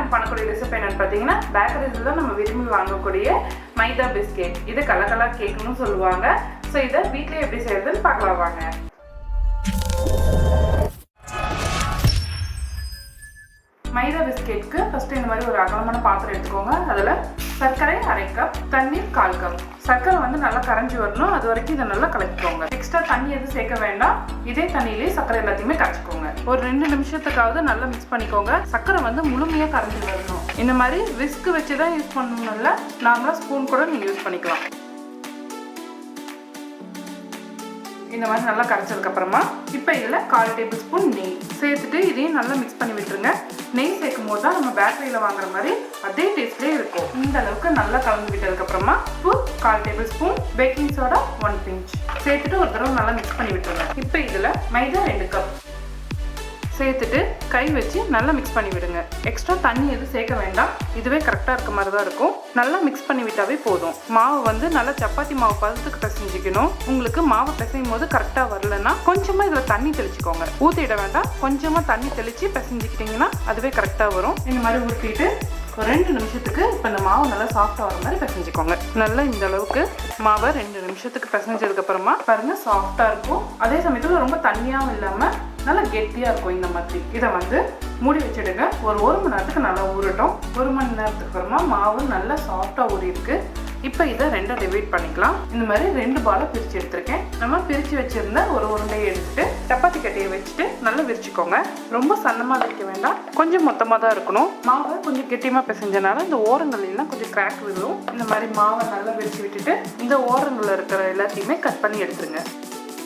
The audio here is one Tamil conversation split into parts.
நம்ம பண்ணக்கூடிய ரெசிபி என்னன்னு பார்த்தீங்கன்னா பேக்கரிஸ்ல நம்ம விரும்பி வாங்கக்கூடிய மைதா பிஸ்கெட். இது கலகலா கேக்னு சொல்லுவாங்க. ஸோ இதை வீட்லயே எப்படி செய்யறதுன்னு பார்க்கலாம் வாங்க. மைதா பிஸ்கெட்க்கு ஃபர்ஸ்ட் இந்த மாதிரி ஒரு அகலமான பாத்திரம் எடுத்துக்கோங்க. அதில் சர்க்கரை 1/2 கப், தண்ணீர் 1/4 கப். சர்க்கரை வந்து நல்லா கரைஞ்சி வரணும், அது வரைக்கும் இதை நல்லா கலக்கிக்கோங்க. எக்ஸ்ட்ரா தண்ணி எதுவும் சேர்க்க வேண்டாம். இதே தண்ணியிலே சர்க்கரை எல்லாத்தையுமே கரைச்சிக்கோங்க. ஒரு 2 நிமிஷத்துக்காவது நல்லா மிக்ஸ் பண்ணிக்கோங்க. சர்க்கரை வந்து முழுமையாக கரைஞ்சி வரணும். இந்த மாதிரி விஸ்க் வச்சு தான் யூஸ் பண்ணணும், இல்லை நார்மலாக ஸ்பூன் கூட நீங்கள் யூஸ் பண்ணிக்கலாம். இந்த மாதிரி நல்லா கரைச்சதுக்கப்புறமா இப்போ இதில் 1/4 டேபிள் ஸ்பூன் நெய் சேர்த்துட்டு இதையும் நல்லா மிக்ஸ் பண்ணி விட்டுருங்க. நெய் சேர்க்கும் போது தான் நம்ம பேக்கரியில் வாங்குற மாதிரி அதே டேஸ்ட்லேயே இருக்கும். இந்த அளவுக்கு நல்லா கலந்து விட்டதுக்கப்புறமா உப்பு 1/4 tablespoon, baking soda 1 pinch சேர்த்துட்டு ஒரு தடவை நல்லா மிக்ஸ் பண்ணி விட்டுருங்க. இப்போ இதில் மைதா 2 கப் சேர்த்துட்டு கை வச்சு நல்லா மிக்ஸ் பண்ணி விடுங்க. எக்ஸ்ட்ரா தண்ணி எதுவும் சேர்க்க வேண்டாம். இதுவே கரெக்டாக இருக்க மாதிரி தான் இருக்கும். நல்லா மிக்ஸ் பண்ணி விட்டாவே போதும். மாவு வந்து நல்லா சப்பாத்தி மாவு பதத்துக்கு பிசைஞ்சிக்கணும். உங்களுக்கு மாவு பிசையும் போது கரெக்டாக வரலன்னா கொஞ்சமாக இதில் தண்ணி தெளிச்சுக்கோங்க. ஊற்றிட வேண்டாம், கொஞ்சமாக தண்ணி தெளித்து பிசைஞ்சிக்கிட்டிங்கன்னா அதுவே கரெக்டாக வரும். இந்த மாதிரி ஊற்றிட்டு ஒரு 2 நிமிஷத்துக்கு இப்போ இந்த மாவு நல்லா சாஃப்டாக வர மாதிரி பிசைஞ்சிக்கோங்க. நல்லா இந்த அளவுக்கு மாவை 2 நிமிஷத்துக்கு பிசைஞ்சதுக்கப்புறமா பாருங்கள் சாஃப்டாக இருக்கும். அதே சமயத்தில் ரொம்ப தண்ணியாகவும் இல்லாமல் நல்லா கெட்டியாக இருக்கும். இந்த மாதிரி இதை வந்து மூடி வச்சுடுங்க. ஒரு 1 மணி நேரத்துக்கு நல்லா ஊறட்டும். 1 மணி நேரத்துக்கு அப்புறமா மாவு நல்லா சாஃப்டாக ஊறி இருக்கு. இப்போ இதை 2 டிவைட் பண்ணிக்கலாம். இந்த மாதிரி 2 பாலை பிரித்து எடுத்திருக்கேன். நம்ம பிரித்து வச்சிருந்த ஒரு உருண்டையை எடுத்துட்டு சப்பாத்தி கட்டையை வச்சுட்டு நல்லா விரிச்சுக்கோங்க. ரொம்ப சன்னமாக வைக்க வேண்டாம், கொஞ்சம் மொத்தமாக தான் இருக்கணும். மாவை கொஞ்சம் கெட்டியமாக பிசைஞ்சனால இந்த ஓரங்கள்லாம் கொஞ்சம் கிராக் விழும். இந்த மாதிரி மாவை நல்லா விரிச்சு விட்டுட்டு இந்த ஓரங்களில் இருக்கிற எல்லாத்தையுமே கட் பண்ணி எடுத்துருங்க.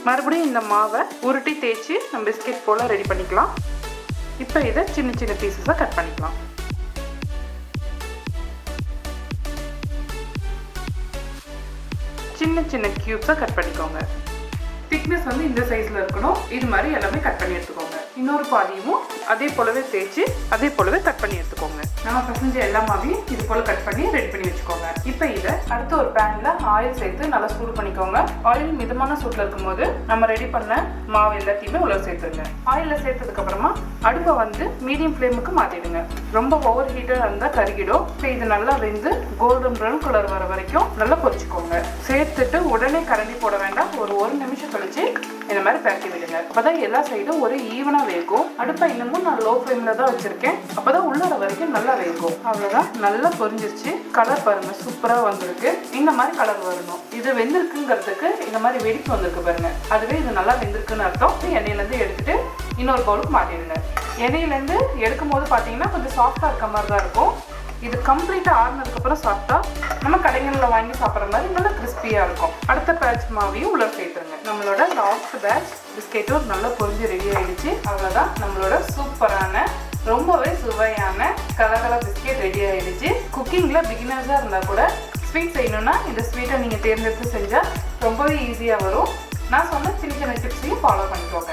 மறுபடியும் இந்த மாவை உருட்டி தேய்ச்சி நம்ம பிஸ்கெட் போல் ரெடி பண்ணிக்கலாம். இப்போ இதை சின்ன சின்ன பீசஸாக கட் பண்ணிக்கலாம். சின்ன சின்ன கியூப்ஸாக கட் பண்ணிக்கோங்க. திக்னஸ் வந்து இந்த சைஸில் இருக்கணும். இது மாதிரி எல்லாமே கட் பண்ணி எடுத்துக்கோங்க. இன்னொரு பாதியும் அதே போலவே தேய்ச்சி அதே போலவே கட் பண்ணி எடுத்துக்கோங்க. நம்ம பசஞ்ச எல்லா மாவையும் இது போல் கட் பண்ணி ரெடி பண்ணி வச்சுக்கோங்க. இப்போ இதை அடுத்து ஒரு பேனில் ஆயில் சேர்த்து நல்லா சூடு பண்ணிக்கோங்க. ஆயில் மிதமான சூட்டில் இருக்கும்போது நம்ம ரெடி பண்ண மாவு எல்லாத்தையுமே உள்ள சேர்த்துருங்க. ஆயிலில் சேர்த்ததுக்கப்புறமா அடுப்பை வந்து மீடியம் ஃப்ளேமுக்கு மாற்றிடுங்க. ரொம்ப ஓவர் ஹீட்டாக இருந்தால் கருகிடும். இப்போ இது நல்லா வெந்து கோல்டன் ப்ரௌன் கலர் வர வரைக்கும் நல்லா பொரிச்சுக்கோங்க. சேர்த்துட்டு உடனே கரண்டி போட வேண்டாம். ஒரு 1 நிமிஷம் கழிச்சு இந்த மாதிரி பரட்டி விடுங்க. அப்போதான் எல்லா சைடும் ஒரு ஈவனாக வேகும். அடுப்பை இன்னமும் நான் லோ ஃப்ளேமில் தான் வச்சுருக்கேன். அப்போதான் உள்ளர வரைக்கும் நல்லா வேகும். அவ்வளோதான், நல்லா பொரிஞ்சிருச்சு. கலர் பாருங்க சூப்பராக வந்திருக்கு. இந்த மாதிரி கலர் வரணும். இது வெந்திருக்குங்கிறதுக்கு இந்த மாதிரி வெடிப்பு வந்திருக்கு பாருங்க. அதுவே இது நல்லா வெந்திருக்குன்னு அர்த்தம். எண்ணெயிலேருந்து எடுத்துட்டு இன்னொரு பவுலுக்கு மாட்டிடுங்க. எண்ணெயிலேருந்து எடுக்கும் போது பார்த்தீங்கன்னா கொஞ்சம் சாஃப்டாக இருக்க மாதிரி தான் இருக்கும். இது கம்ப்ளீட்டாக ஆறுனதுக்கப்புறம் சாப்பிட்டா நம்ம கடைகளில் வாங்கி சாப்பிட்ற மாதிரி நல்லா கிறிஸ்பியாக இருக்கும். அடுத்த பேட்ச் மாவையும் உள்ள சேர்த்துருங்க. நம்மளோட லாஸ்ட் பேட்ச் பிஸ்கெட்டும் நல்லா பொரிஞ்சு ரெடி ஆகிடுச்சு. அவ்வளோதான், நம்மளோட சூப்பரான ரொம்பவே சுவையான கலகலா பிஸ்கெட் ரெடி ஆகிடுச்சு. குக்கிங்கில் பிகினர்ஸாக இருந்தால் கூட ஸ்வீட் செய்யணுன்னா இந்த ஸ்வீட்டை நீங்கள் தேர்ந்தெடுத்து செஞ்சால் ரொம்பவே ஈஸியாக வரும். நான் சொன்ன சின்ன சின்ன டிப்ஸையும் ஃபாலோ பண்ணிக்கோங்க.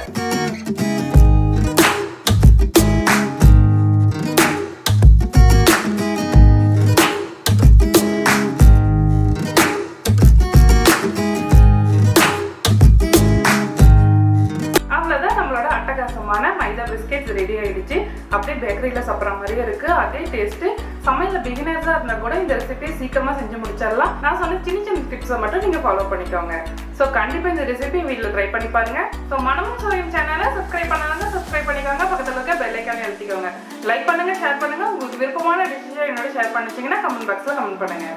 மைதா பிஸ்கெட் ரெடி ஆயிடுச்சு. அப்படியே பேக்கரியில் சாப்பிட்ற மாதிரியே இருக்கு. அதே டேஸ்ட். சமையல் பிகினர்ஸாக இருந்தால் கூட இந்த ரெசிபியை சீக்கிரமாக செஞ்சு முடிச்சிடலாம். நான் சொன்ன சின்ன சின்ன டிப்ஸை மட்டும் நீங்கள் ஃபாலோ பண்ணிக்கோங்க. ஸோ கண்டிப்பாக இந்த ரெசிபி வீட்டில் ட்ரை பண்ணி பாருங்க. ஸோ மனமும் சுவையும் சேனலை சப்ஸ்கிரைப் பண்ணாங்க, சப்ஸ்கிரைப் பண்ணிக்கோங்க. பக்கத்தில் இருக்க பெல் ஐக்கானை அழுத்திக்கோங்க. லைக் பண்ணுங்க, ஷேர் பண்ணுங்க. உங்களுக்கு விருப்பமான டிஷ்ஷை என்னோட ஷேர் பண்ணிச்சிங்கன்னா கமெண்ட் பாக்ஸில் கமெண்ட் பண்ணுங்க.